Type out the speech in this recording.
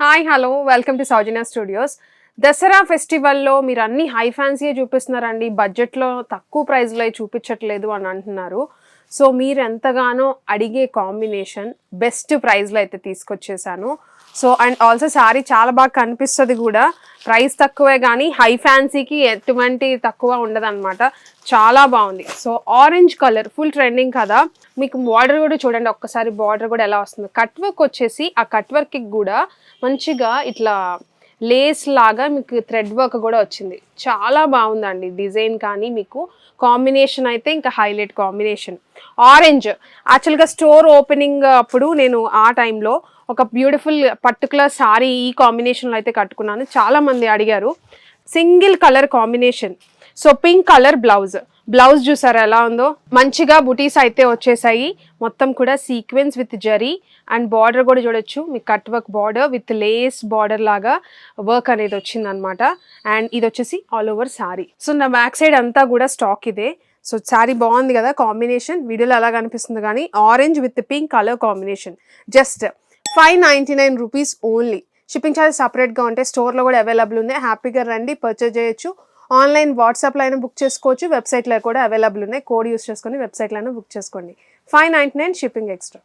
Hi hello welcome to Soujanya studios. Dasara ఫెస్టివల్లో మీరు అన్ని హై ఫ్యాన్సీయే చూపిస్తున్నారండి, బడ్జెట్లో తక్కువ ప్రైస్లో చూపించట్లేదు అని అంటున్నారు. సో మీరు ఎంతగానో అడిగే కాంబినేషన్ బెస్ట్ ప్రైస్లో అయితే తీసుకొచ్చేసాను. సో అండ్ ఆల్సో శారీ చాలా బాగా కనిపిస్తుంది కూడా, ప్రైస్ తక్కువే కానీ హై ఫ్యాన్సీకి ఎటువంటి తక్కువ ఉండదన్నమాట. చాలా బాగుంది. So orange colour full trending కదా, మీకు బార్డర్ కూడా చూడండి ఒక్కసారి, బార్డర్ కూడా ఎలా వస్తుంది. కట్ వర్క్ వచ్చేసి ఆ కట్ వర్క్కి కూడా మంచిగా ఇట్లా లేస్ లాగా మీకు థ్రెడ్ వర్క్ కూడా వచ్చింది. చాలా బాగుందండి డిజైన్, కానీ మీకు కాంబినేషన్ అయితే ఇంకా హైలైట్ కాంబినేషన్. ఆరెంజ్ యాక్చువల్గా స్టోర్ ఓపెనింగ్ అప్పుడు నేను ఆ టైంలో ఒక బ్యూటిఫుల్ పర్టికులర్ సారీ ఈ కాంబినేషన్లో అయితే కట్టుకున్నాను. చాలామంది అడిగారు. Single colour combination. So pink colour blouse చూసారా ఎలా ఉందో, మంచిగా బుటీస్ అయితే వచ్చేసాయి. మొత్తం కూడా sequence with zari and border కూడా చూడొచ్చు, మీకు cut work border with lace border లాగా వర్క్ అనేది వచ్చిందనమాట. అండ్ ఇది వచ్చేసి ఆల్ ఓవర్ సారీ. సో నా బ్యాక్ సైడ్ అంతా కూడా స్టాక్ ఇదే. సో శారీ బాగుంది కదా కాంబినేషన్, వీడియోలో ఎలా కనిపిస్తుంది కానీ orange with pink colour combination. Just 599 rupees only. Shipping charges సపరేట్గా ఉంటాయి. స్టోర్లో కూడా అవైలబుల్ ఉన్నాయి. హ్యాపీగా రండి, పర్చేజ్ చేయొచ్చు. ఆన్లైన్ వాట్సాప్లో అయినా బుక్ చేసుకోవచ్చు, వెబ్సైట్లో కూడా అవైలబుల్ ఉన్నాయి. కోడ్ యూస్ చేసుకొని వెబ్సైట్లో అయినా బుక్ చేసుకోండి. 599 షిప్పింగ్ ఎక్స్ట్రా.